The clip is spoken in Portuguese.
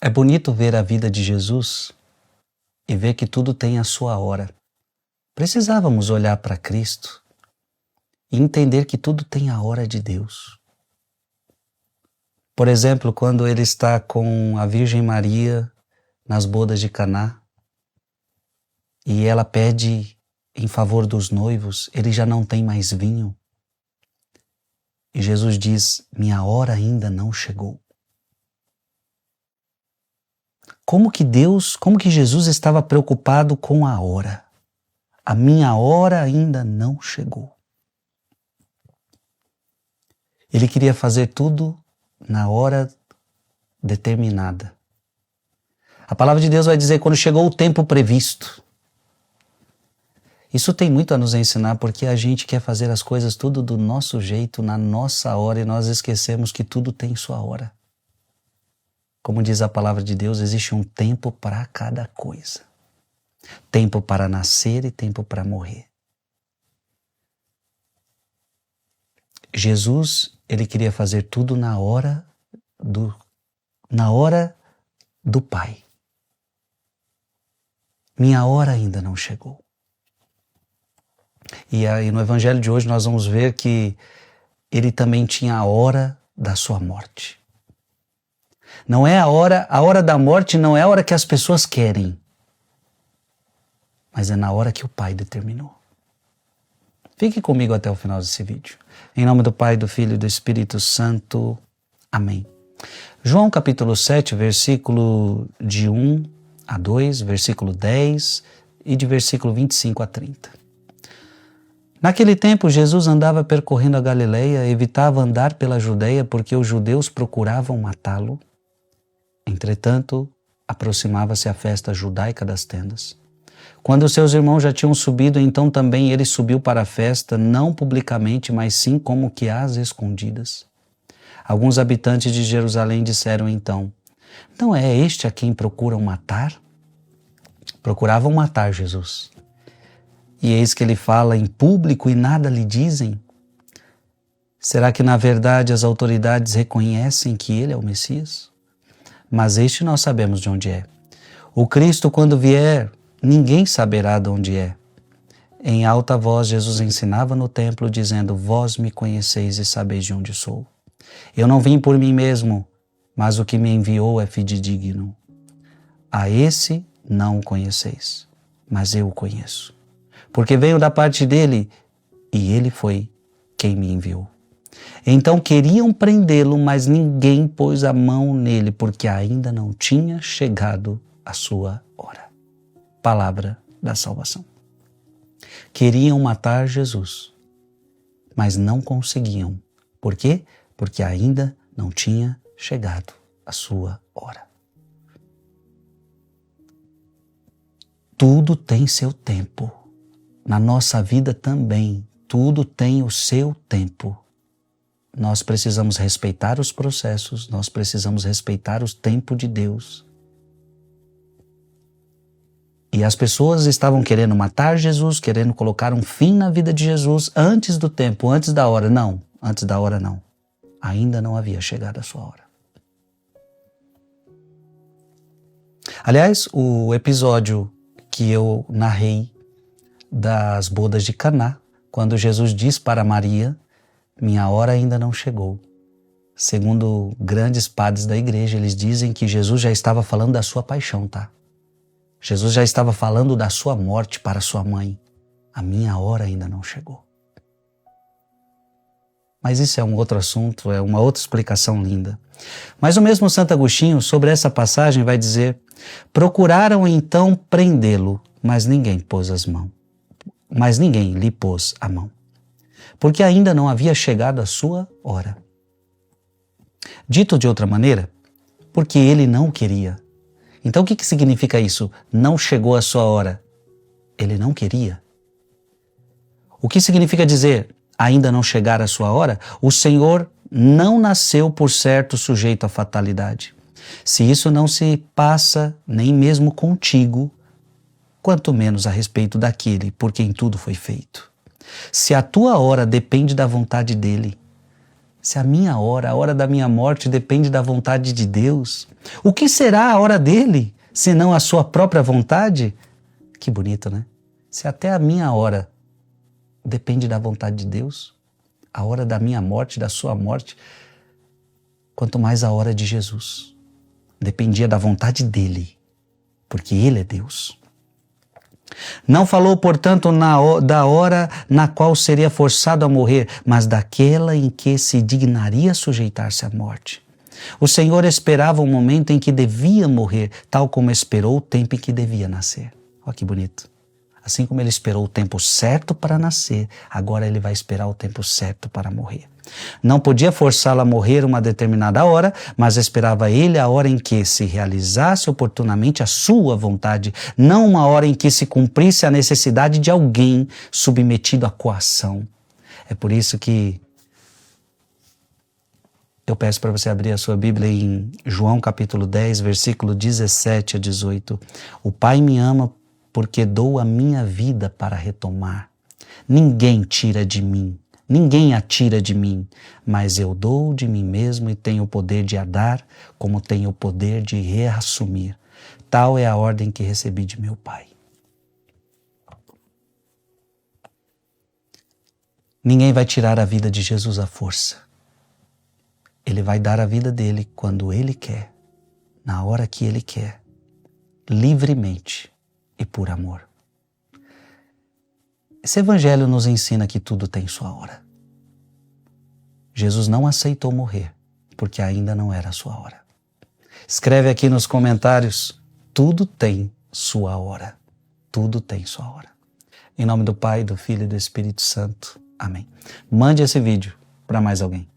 É bonito ver a vida de Jesus e ver que tudo tem a sua hora. Precisávamos olhar para Cristo e entender que tudo tem a hora de Deus. Por exemplo, quando ele está com a Virgem Maria nas bodas de Caná e ela pede em favor dos noivos, ele já não tem mais vinho. E Jesus diz: minha hora ainda não chegou. Como que Jesus estava preocupado com a hora? A minha hora ainda não chegou. Ele queria fazer tudo na hora determinada. A palavra de Deus vai dizer quando chegou o tempo previsto. Isso tem muito a nos ensinar porque a gente quer fazer as coisas tudo do nosso jeito, na nossa hora, e nós esquecemos que tudo tem sua hora. Como diz a palavra de Deus, existe um tempo para cada coisa. Tempo para nascer e tempo para morrer. Jesus, ele queria fazer tudo na hora do Pai. Minha hora ainda não chegou. E aí no Evangelho de hoje nós vamos ver que ele também tinha a hora da sua morte. Não é a hora da morte não é a hora que as pessoas querem, mas é na hora que o Pai determinou. Fique comigo até o final desse vídeo. Em nome do Pai, do Filho e do Espírito Santo. Amém. João capítulo 7, versículo de 1 a 2, versículo 10 e de versículo 25 a 30. Naquele tempo, Jesus andava percorrendo a Galileia, evitava andar pela Judeia porque os judeus procuravam matá-lo. Entretanto, aproximava-se a festa judaica das tendas. Quando seus irmãos já tinham subido, então também ele subiu para a festa, não publicamente, mas sim como que às escondidas. Alguns habitantes de Jerusalém disseram então: não é este a quem procuram matar? Procuravam matar Jesus. E eis que ele fala em público e nada lhe dizem? Será que na verdade as autoridades reconhecem que ele é o Messias? Mas este nós sabemos de onde é. O Cristo, quando vier, ninguém saberá de onde é. Em alta voz Jesus ensinava no templo, dizendo: vós me conheceis e sabeis de onde sou. Eu não vim por mim mesmo, mas o que me enviou é fidedigno. A esse não o conheceis, mas eu o conheço. Porque venho da parte dele, e ele foi quem me enviou. Então queriam prendê-lo, mas ninguém pôs a mão nele, porque ainda não tinha chegado a sua hora. Palavra da salvação. Queriam matar Jesus, mas não conseguiam. Por quê? Porque ainda não tinha chegado a sua hora. Tudo tem seu tempo. Na nossa vida também, tudo tem o seu tempo. Nós precisamos respeitar os processos, nós precisamos respeitar o tempo de Deus. E as pessoas estavam querendo matar Jesus, querendo colocar um fim na vida de Jesus antes do tempo, antes da hora. Não, antes da hora não. Ainda não havia chegado a sua hora. Aliás, o episódio que eu narrei das bodas de Caná, quando Jesus diz para Maria: minha hora ainda não chegou. Segundo grandes padres da igreja, eles dizem que Jesus já estava falando da sua paixão, tá? Jesus já estava falando da sua morte para sua mãe. A minha hora ainda não chegou. Mas isso é um outro assunto, é uma outra explicação linda. Mas o mesmo Santo Agostinho, sobre essa passagem, vai dizer: procuraram então prendê-lo, mas ninguém lhe pôs a mão, porque ainda não havia chegado a sua hora. Dito de outra maneira, porque ele não queria. Então o que significa isso? Não chegou a sua hora. Ele não queria. O que significa dizer ainda não chegar a sua hora? O Senhor não nasceu por certo sujeito à fatalidade. Se isso não se passa nem mesmo contigo, quanto menos a respeito daquele por quem tudo foi feito. Se a tua hora depende da vontade dele, Se a minha hora, a hora da minha morte depende da vontade de Deus, o que será a hora dele, senão a sua própria vontade? Que bonito, né? Se até a minha hora depende da vontade de Deus, a hora da minha morte, da sua morte, quanto mais a hora de Jesus. Dependia da vontade dele, porque ele é Deus. Não falou, portanto, da hora na qual seria forçado a morrer, mas daquela em que se dignaria sujeitar-se à morte. O Senhor esperava o momento em que devia morrer, tal como esperou o tempo em que devia nascer. Olha que bonito. Assim como ele esperou o tempo certo para nascer, agora ele vai esperar o tempo certo para morrer. Não podia forçá-lo a morrer uma determinada hora, mas esperava ele a hora em que se realizasse oportunamente a sua vontade, não uma hora em que se cumprisse a necessidade de alguém submetido à coação. É por isso que eu peço para você abrir a sua Bíblia em João capítulo 10, versículo 17 a 18. O Pai me ama porque dou a minha vida para retomar. Ninguém tira de mim, ninguém a tira de mim, mas eu dou de mim mesmo e tenho o poder de a dar, como tenho o poder de reassumir. Tal é a ordem que recebi de meu Pai. Ninguém vai tirar a vida de Jesus à força. Ele vai dar a vida dele quando ele quer, na hora que ele quer, livremente e por amor. Esse evangelho nos ensina que tudo tem sua hora. Jesus não aceitou morrer, porque ainda não era a sua hora. Escreve aqui nos comentários, tudo tem sua hora. Tudo tem sua hora. Em nome do Pai, do Filho e do Espírito Santo. Amém. Mande esse vídeo para mais alguém.